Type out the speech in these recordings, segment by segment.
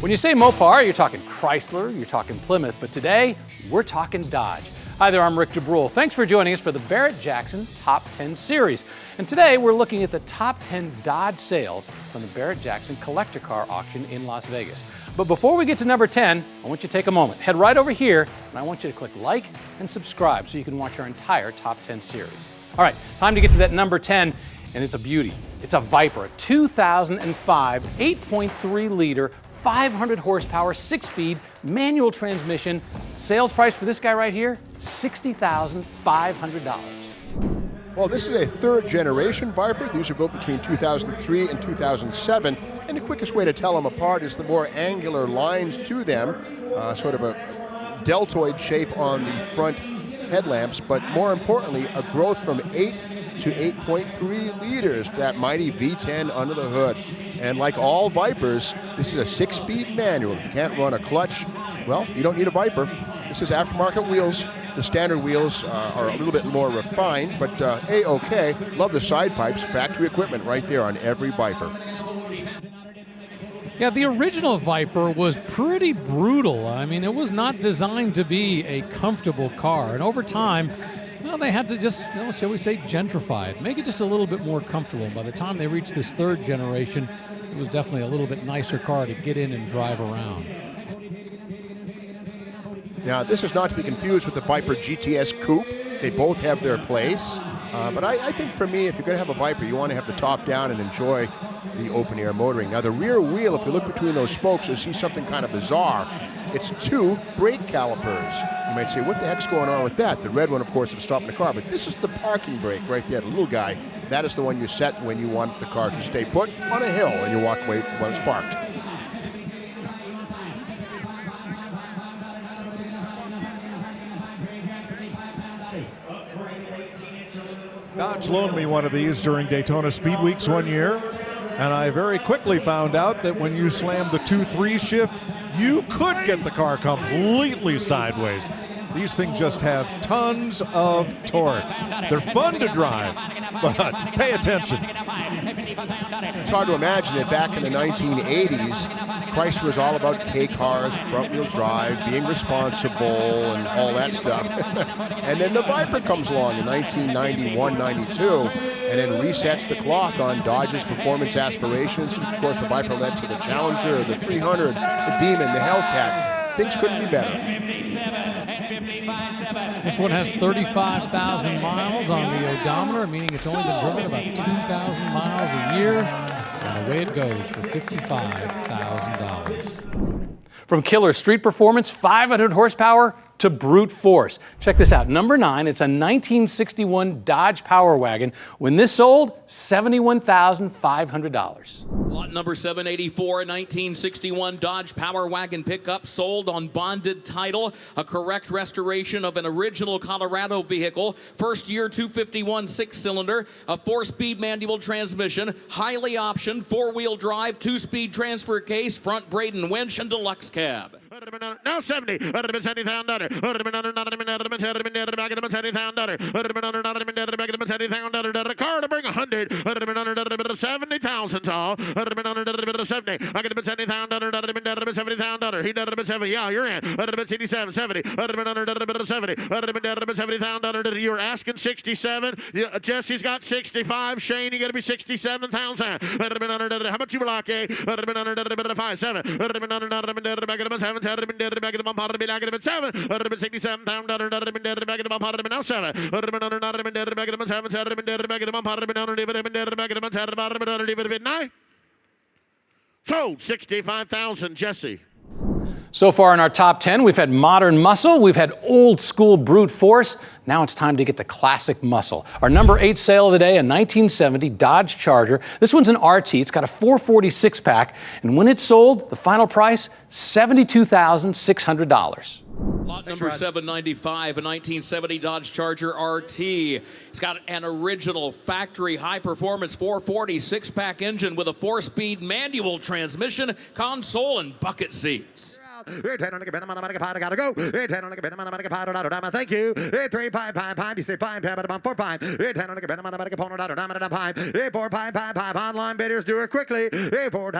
When you say Mopar, you're talking Chrysler, you're talking Plymouth, but today, we're talking Dodge. Hi there, I'm Rick DeBrule. Thanks for joining us for the Barrett-Jackson Top 10 Series. And today, we're looking at the top 10 Dodge sales from the Barrett-Jackson Collector Car Auction in Las Vegas. But before we get to number 10, I want you to take a moment. Head right over here, and I want you to click like and subscribe so you can watch our entire Top 10 series. All right, time to get to that number 10, and it's a beauty. It's a Viper, a 2005 8.3-liter, 500 horsepower, 6-speed, manual transmission. Sales price for this guy right here, $60,500. Well, this is a third-generation Viper. These are built between 2003 and 2007, and the quickest way to tell them apart is the more angular lines to them, sort of a deltoid shape on the front headlamps, but more importantly, a growth from 8 to 8.3 liters for that mighty V10 under the hood. And like all Vipers, this is a 6-speed manual. If you can't run a clutch, well, you don't need a Viper. This is aftermarket wheels. The standard wheels are a little bit more refined, but A-OK. Love the side pipes, factory equipment right there on every Viper. Yeah, the original Viper was pretty brutal. I mean, it was not designed to be a comfortable car. And over time, well, they had to just, shall we say, gentrify it, make it just a little bit more comfortable. By the time they reached this third generation, it was definitely a little bit nicer car to get in and drive around. Now, this is not to be confused with the Viper GTS Coupe. They both have their place. But I think for me, if you're going to have a Viper, you want to have the top down and enjoy the open-air motoring. Now, the rear wheel, if you look between those spokes, you'll see something kind of bizarre. It's 2 brake calipers. You might say, what the heck's going on with that? The red one, of course, is stopping the car. But this is the parking brake right there, the little guy. That is the one you set when you want the car to stay put on a hill and you walk away when it's parked. Dodge loaned me one of these during Daytona Speed Weeks one year, and I very quickly found out that when you slammed the 2-3 shift, you could get the car completely sideways. These things just have tons of torque. They're fun to drive, but pay attention. It's hard to imagine that back in the 1980s, Chrysler was all about K cars, front-wheel drive, being responsible, and all that stuff. And then the Viper comes along in 1991-92, and then resets the clock on Dodge's performance aspirations. Of course, the Viper led to the Challenger, the 300, the Demon, the Hellcat. Things couldn't be better. This one has 35,000 miles on the odometer, meaning it's only been driven about 2,000 miles a year. And away it goes for $55,000. From killer street performance, 500 horsepower, to brute force. Check this out, number 9, it's a 1961 Dodge Power Wagon. When this sold, $71,500. Lot number 784, a 1961 Dodge Power Wagon pickup sold on bonded title. A correct restoration of an original Colorado vehicle. First year 251 6-cylinder, a 4-speed manual transmission, highly optioned 4-wheel drive, 2-speed transfer case, front Braden winch, and deluxe cab. Now 70. $70,000. Car to bring 100. $70,000. $70. I get $70,000. He does $70. Yeah, you're in. $67. $70. $70,000. You're asking 67. Jesse's got 65. Shane, you got to be 67,000. How about you, Block A? 5 7. Now 7. Sold 65,000, Jesse. So far in our top 10, we've had modern muscle, we've had old school brute force. Now it's time to get to classic muscle. Our number 8 sale of the day, a 1970 Dodge Charger. This one's an RT, it's got a 446 pack, and when it's sold, the final price, $72,600. Lot number 795, a 1970 Dodge Charger RT. It's got an original factory high-performance 446 pack engine with a 4-speed manual transmission, console, and bucket seats. Gotta go. Thank you. 3 5 5 5. You say 5 4 5. 4 5 5 5. Online bidders do it quickly. 4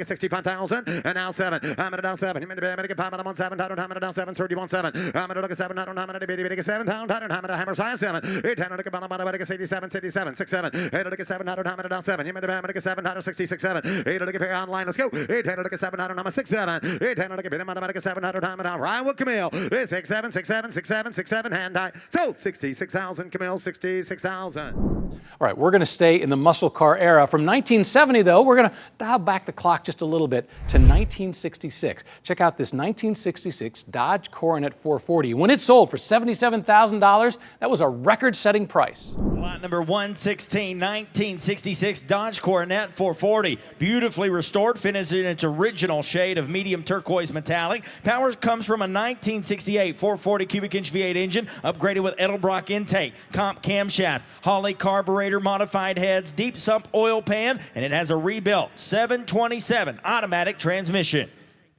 65,000 and now 7. I'm gonna down 7. I'm on 7. I'm gonna down 7. 31 7. I'm gonna look at 7. I don't have a 7. I'm gonna hammer size 7. 87 67 6 7. 8 look at 7. I don't have a down 7. I'm gonna get 7. 66 7. 8 look at online. Let's go. 8 look at 7. I don't have a 6 7. 8 look at 7. I don't have a down. Ryan with Camille. 6 7 6 7 6 7 6 7 hand die. So 66,000. Camille 66,000. All right, we're going to stay in the muscle car era. From 1970, though, we're going to dial back the clock just a little bit to 1966. Check out this 1966 Dodge Coronet 440. When it sold for $77,000, that was a record-setting price. Lot number 116, 1966 Dodge Coronet 440. Beautifully restored, finished in its original shade of medium turquoise metallic. Power comes from a 1968 440 cubic inch V8 engine, upgraded with Edelbrock intake, comp camshaft, Holley carburetor, modified heads, deep sump oil pan, and it has a rebuilt 727 automatic transmission.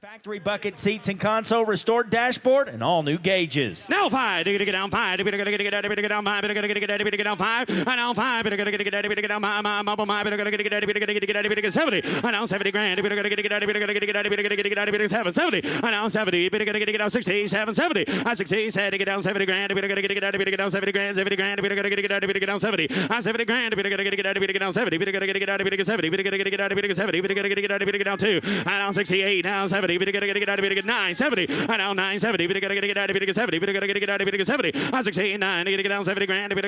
Factory bucket seats and console, restored dashboard, and all new gauges. Now 5, get down 5, get down 5, get down 5, get down 5, get down 5, and now 5, get down 70, and now 70 grand, get down 70, and now 70, get down 60, 70, I 60, said get down 70 grand, get down 70 grand, 70 grand, get down 70, I 70 grand, get down 70, get down 2, and now 68, now 70. 970, and now 970. Get 70. Get 70. I 69. Get down 70 grand. Get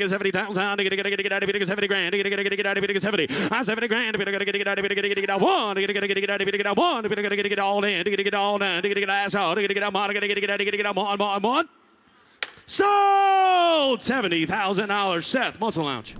70,000. Get 70 grand. Get 70. I 70 grand. Get out 1. Get out 1. Get all in. Get all done. Get ass out. Get out mod. Get out mod. Sold $70,000. Seth, Muscle Lounge.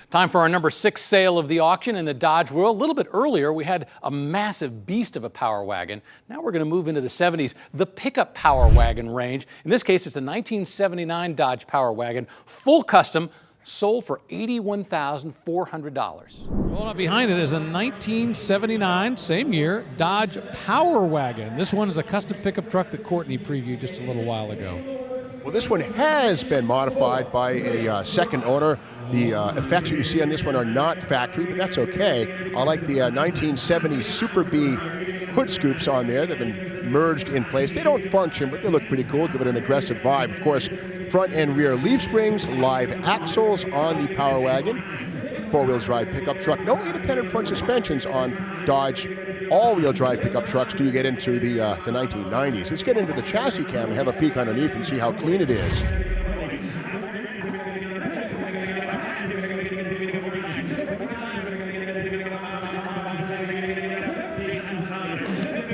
Time for our number 6 sale of the auction in the Dodge world. A little bit earlier, we had a massive beast of a Power Wagon. Now we're going to move into the 70s, the pickup Power Wagon range. In this case, it's a 1979 Dodge Power Wagon, full custom, sold for $81,400. Well, up behind it is a 1979, same year, Dodge Power Wagon. This one is a custom pickup truck that Courtney previewed just a little while ago. Well, this one has been modified by a second owner. The effects that you see on this one are not factory, but that's okay. I like the 1970 Super B hood scoops on there. They've been merged in place. They don't function, but they look pretty cool, give it an aggressive vibe. Of course, front and rear leaf springs, live axles on the Power Wagon. Four-wheel drive pickup truck. No independent front suspensions on Dodge all-wheel drive pickup trucks do you get into the 1990s. Let's get into the chassis cam and have a peek underneath and see how clean it is.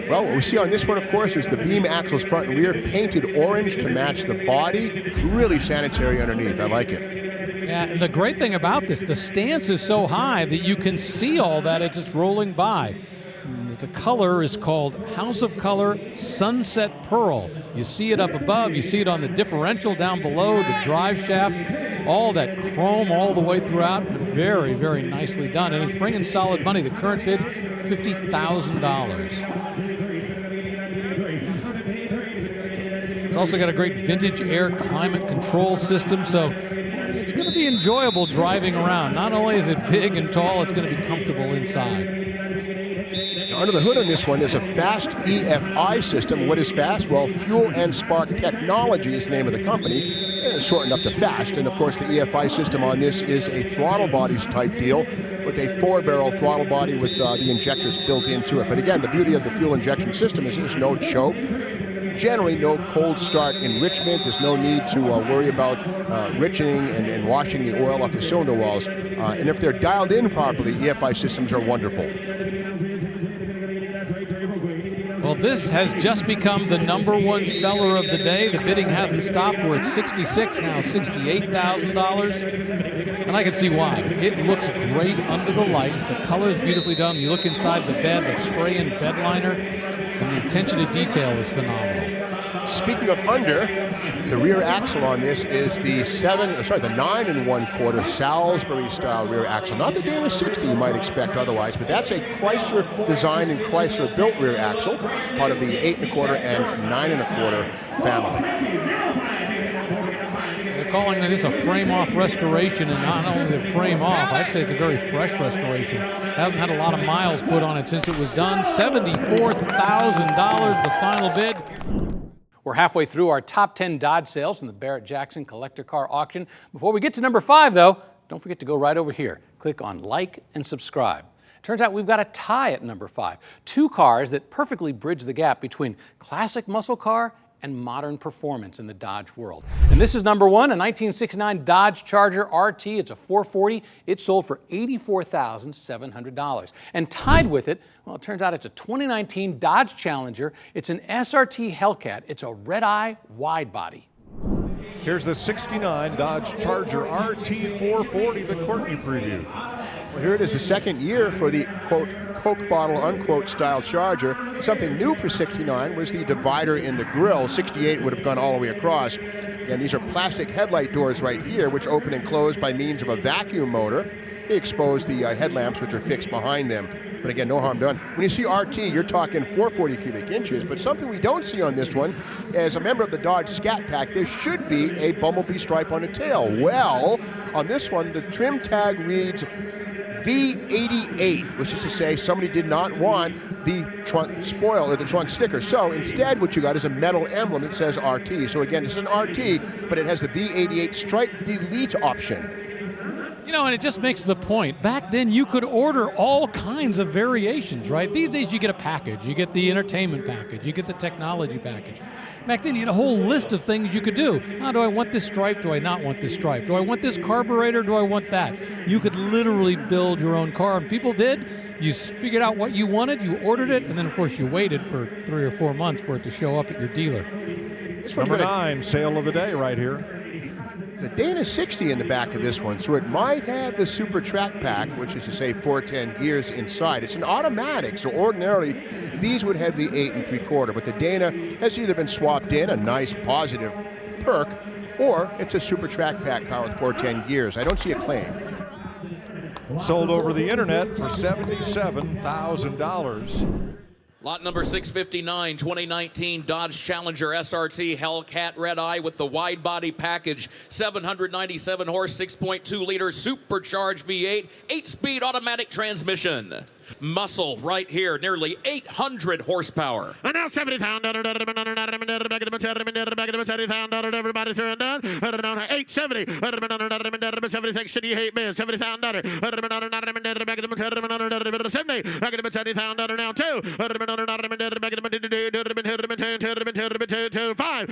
Well, what we see on this one, of course, is the beam axles front and rear painted orange to match the body. Really sanitary underneath. I like it. Yeah, and the great thing about this, the stance is so high that you can see all that as it's rolling by. The color is called House of Color Sunset Pearl. You see it up above, you see it on the differential down below, the drive shaft, all that chrome all the way throughout. Very, very nicely done, and it's bringing solid money. The current bid, $50,000. It's also got a great vintage air climate control system, so it's going to be enjoyable driving around. Not only is it big and tall, it's going to be comfortable inside. Now, under the hood on this one, there's a fast EFI system. What is fast? Well, Fuel and Spark Technology is the name of the company. It's shortened up to FAST. And of course, the EFI system on this is a throttle bodies type deal with a 4-barrel throttle body with the injectors built into it. But again, the beauty of the fuel injection system is there's no choke. Generally, no cold start enrichment. There's no need to worry about richening and washing the oil off the cylinder walls. And if they're dialed in properly, EFI systems are wonderful. Well, this has just become the #1 seller of the day. The bidding hasn't stopped. We're at $66,000 now, $68,000. And I can see why. It looks great under the lights. The color is beautifully done. You look inside the bed, the spray and bed liner, and the attention to detail is phenomenal. Speaking of under, the rear axle on this is the 9 1/4 Salisbury style rear axle. Not the Dana 60 you might expect otherwise, but that's a Chrysler designed and Chrysler built rear axle, part of the 8 1/4 and 9 1/4 family. They're calling this a frame-off restoration, and not only is it frame-off, I'd say it's a very fresh restoration. It hasn't had a lot of miles put on it since it was done. $74,000, the final bid. We're halfway through our top 10 Dodge sales from the Barrett-Jackson Collector Car Auction. Before we get to number 5, though, don't forget to go right over here. Click on like and subscribe. Turns out we've got a tie at number 5. 2 cars that perfectly bridge the gap between classic muscle car and modern performance in the Dodge world. And this is number 1, a 1969 Dodge Charger RT. It's a 440. It sold for $84,700. And tied with it, well, it turns out it's a 2019 Dodge Challenger. It's an SRT Hellcat. It's a red-eye wide body. Here's the 69 Dodge Charger RT 440 that Courtney previewed. Well, here it is, the second year for the, quote, Coke bottle, unquote, style Charger. Something new for 69 was the divider in the grille. 68 would have gone all the way across. Again, these are plastic headlight doors right here, which open and close by means of a vacuum motor. They expose the headlamps, which are fixed behind them. But again, no harm done. When you see RT, you're talking 440 cubic inches, but something we don't see on this one, as a member of the Dodge Scat Pack, there should be a bumblebee stripe on the tail. Well, on this one, the trim tag reads V88, which is to say somebody did not want the trunk spoil or the trunk sticker. So instead what you got is a metal emblem that says RT. So again, this is an RT, but it has the V88 stripe delete option. You know, and it just makes the point. Back then, you could order all kinds of variations, right? These days, you get a package. You get the entertainment package. You get the technology package. Back then, you had a whole list of things you could do. Do I want this stripe? Do I not want this stripe? Do I want this carburetor? Do I want that? You could literally build your own car, and people did. You figured out what you wanted, you ordered it, and then, of course, you waited for 3 or 4 months for it to show up at your dealer. Number 9, sale of the day right here. The Dana 60 in the back of this one, so it might have the Super Track Pack, which is to say 410 gears inside. It's an automatic, so ordinarily these would have the 8 3/4, but the Dana has either been swapped in, a nice positive perk, or it's a Super Track Pack car with 410 gears. I don't see a claim. Sold over the internet for $77,000. Lot number 659, 2019 Dodge Challenger SRT Hellcat Red Eye with the wide body package, 797 horse, 6.2 liter supercharged V8, 8-speed automatic transmission. Muscle right here, nearly 800 horsepower. And now $70,000. Everybody through and down. 870. 70 city you hate man. $70,000. 70. $70,000 now too. 5.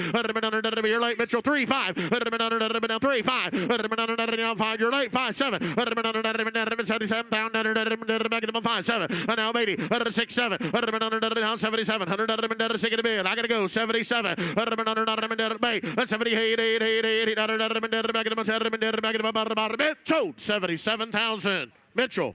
You're late, Mitchell. 3-5. 3-5. Now 5. You're late. 5-7. $77,000. 5-7. Now 80, 6-7, now 77, 100 a bid. I gotta go 77, 78, sold 77,000. Mitchell.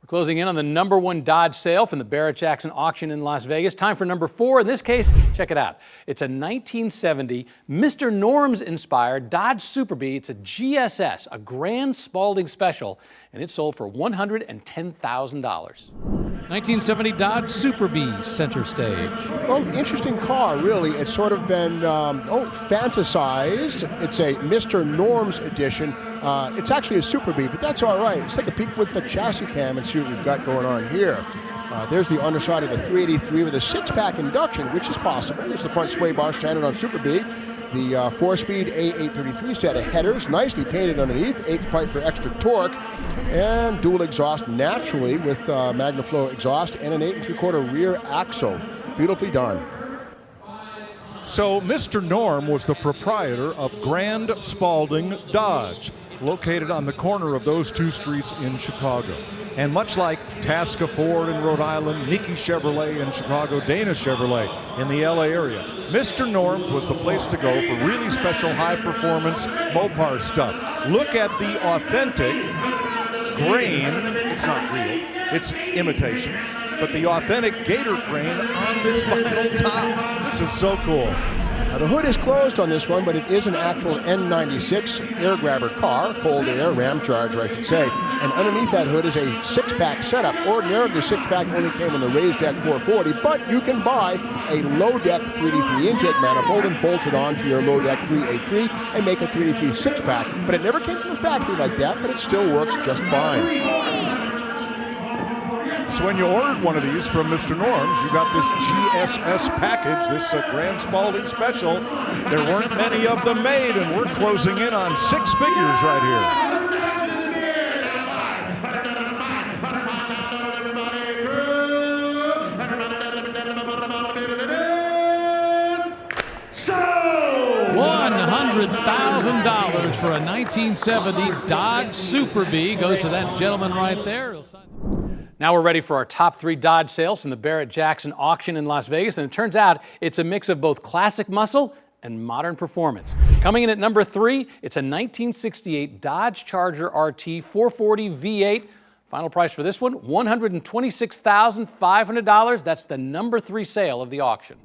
We're closing in on the number 1 Dodge sale from the Barrett-Jackson Auction in Las Vegas. Time for number 4. In this case, check it out. It's a 1970 Mr. Norms inspired Dodge Super Bee. It's a GSS, a Grand Spalding Special, and it sold for $110,000. 1970 Dodge Super Bee, center stage. Well, interesting car, really. It's sort of been, fantasized. It's a Mr. Norms edition. It's actually a Super Bee, but that's all right. Let's take a peek with the chassis cam and see what we've got going on here. There's the underside of the 383 with a 6-pack induction, which is possible. There's the front sway bar standard on Super Bee. The 4-speed A833 set of headers, nicely painted underneath, 8th pipe for extra torque, and dual exhaust naturally with MagnaFlow exhaust and an 8 3/4 rear axle. Beautifully done. So Mr. Norm was the proprietor of Grand Spalding Dodge, located on the corner of those 2 streets in Chicago. And much like Tasca Ford in Rhode Island, Nicky Chevrolet in Chicago, Dana Chevrolet in the LA area, Mr. Norm's was the place to go for really special high-performance Mopar stuff. Look at the authentic grain. It's not real. It's imitation. but the authentic gator grain on this vinyl top. This is so cool. Now, the hood is closed on this one, but it is an actual N96 air grabber car, cold air, ram charger, I should say. And underneath that hood is a six-pack setup. Ordinarily, the six-pack only came in the raised deck 440, but you can buy a low deck 383 intake manifold and bolt it onto your low deck 383 and make a 383 six-pack. But it never came from the factory like that, but it still works just fine. So when you ordered one of these from Mr. Norm's, you got this GSS package, this Grand Spalding Special. There weren't many of them made, and we're closing in on six figures right here. $100,000 for a 1970 Dodge Super Bee goes to that gentleman right there. Now we're ready for our top 3 Dodge sales from the Barrett-Jackson Auction in Las Vegas, and it turns out it's a mix of both classic muscle and modern performance. Coming in at number 3, it's a 1968 Dodge Charger RT 440 V8. Final price for this one, $126,500. That's the number 3 sale of the auction.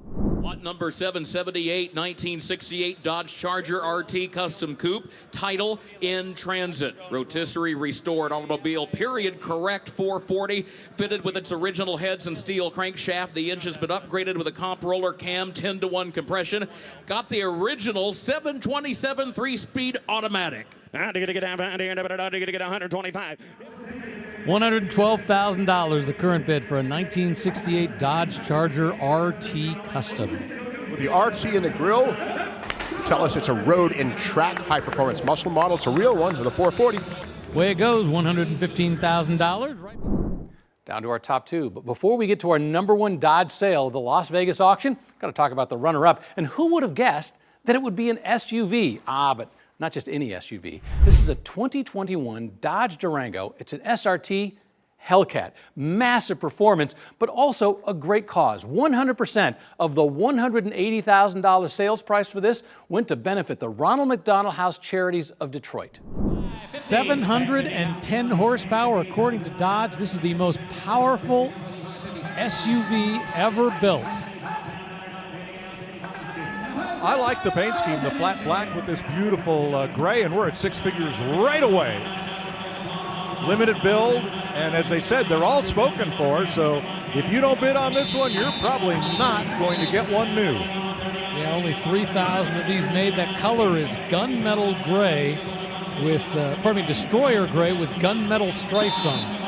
Lot number 778, 1968 Dodge Charger RT Custom Coupe. Title in transit. Rotisserie restored automobile. Period correct 440. Fitted with its original heads and steel crankshaft. The engine's been upgraded with a comp roller cam 10-to-1 compression. Got the original 727 3-speed automatic. $125,000. $112,000, the current bid for a 1968 Dodge Charger RT Custom. With the RT in the grill, tell us it's a road and track high-performance muscle model. It's a real one with a 440. Way it goes, $115,000. Right. Down to our top 2. But before we get to our number 1 Dodge sale of the Las Vegas auction, got to talk about the runner-up. And who would have guessed that it would be an SUV? But not just any SUV. This is a 2021 Dodge Durango. It's an SRT Hellcat. Massive performance, but also a great cause. 100% of the $180,000 sales price for this went to benefit the Ronald McDonald House Charities of Detroit. 710 horsepower, according to Dodge. This is the most powerful SUV ever built. I like the paint scheme, the flat black with this beautiful gray, and we're at 6 figures right away. Limited build, and as they said, they're all spoken for, so if you don't bid on this one, you're probably not going to get one new. Yeah, only 3,000 of these made. That color is gunmetal gray with, destroyer gray with gunmetal stripes on it.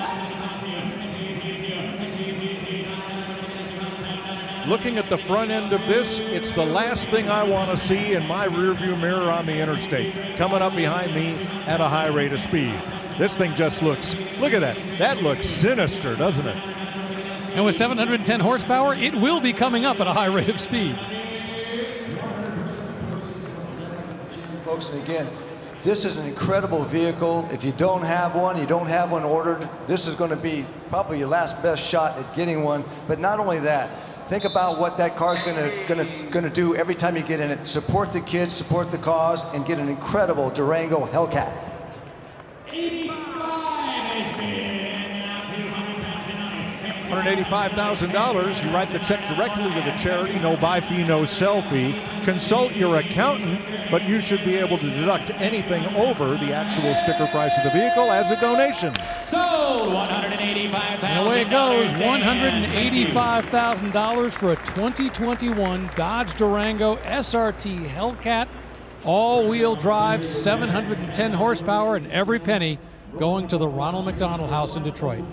Looking at the front end of this, it's the last thing I want to see in my rearview mirror on the interstate, coming up behind me at a high rate of speed. This thing just looks, look at that. That looks sinister, doesn't it? And with 710 horsepower, it will be coming up at a high rate of speed. Folks, and again, this is an incredible vehicle. If you don't have one, you don't have one ordered, this is going to be probably your last best shot at getting one. But not only that, think about what that car is gonna do every time you get in it. Support the kids, support the cause, and get an incredible Durango Hellcat. $185,000. You write the check directly to the charity. No buy fee, no sell fee. Consult your accountant, but you should be able to deduct anything over the actual sticker price of the vehicle as a donation. Sold $185,000. And away it goes, $185,000 for a 2021 Dodge Durango SRT Hellcat, all-wheel drive, 710 horsepower, and every penny going to the Ronald McDonald House in Detroit.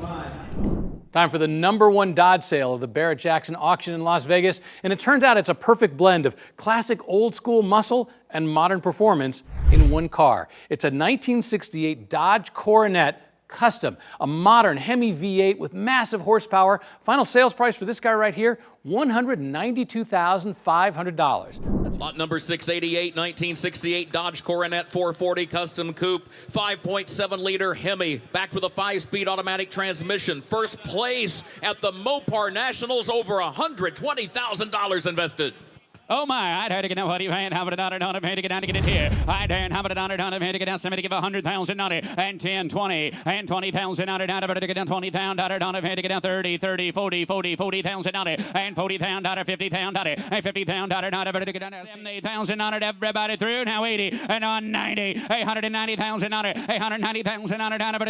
Time for the number 1 Dodge sale of the Barrett-Jackson Auction in Las Vegas, and it turns out it's a perfect blend of classic old-school muscle and modern performance in one car. It's a 1968 Dodge Coronet Custom, a modern Hemi V8 with massive horsepower. Final sales price for this guy right here, $192,500. Lot number 688, 1968 Dodge Coronet 440 Custom Coupe, 5.7-liter Hemi, backed with a 5-speed automatic transmission. First place at the Mopar Nationals, over $120,000 invested. Oh my, I'd had to get down, what do you hand, how about $1, $1, to get down to get it here. I'd had, how about $1, $1, to get down, somebody give 100,000, and 10, 20, and 20,000, $1, to get down 20,000, $1, to get down 30, 30, 40, 40, 40,000, and 40,000, 50,000, and 50,000, to get down 70,000, everybody through, now 80, and on 90, 190,000, 190,000,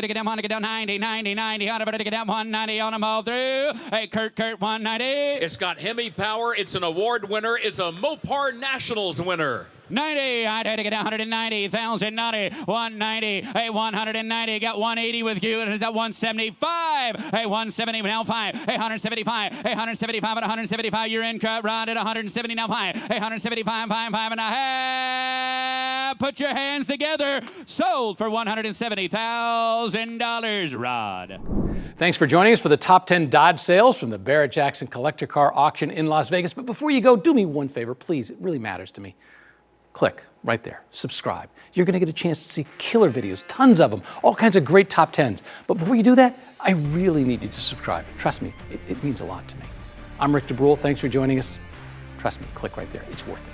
to get down 1, to get down 90, 90, 90, to get down 190 on them all through. Hey, Kurt, 190. It's got Hemi power. It's an award winner. It's a Mopar Nationals winner. 90, I'd had to get 190,000, 190, hey, 190, got 180 with you, and it's at 175, hey, 170, now 5, hey, 175, hey, 175 at 175, you're in, Rod at 170, now 5, hey, 175, 5 and a half, put your hands together, sold for $170,000, Rod. Thanks for joining us for the top 10 Dodge sales from the Barrett-Jackson Collector Car Auction in Las Vegas. But before you go, do me one favor, please. It really matters to me. Click right there, subscribe. You're going to get a chance to see killer videos, tons of them, all kinds of great top 10s. But before you do that, I really need you to subscribe. Trust me, it means a lot to me. I'm Rick DeBrule. Thanks for joining us. Trust me, click right there. It's worth it.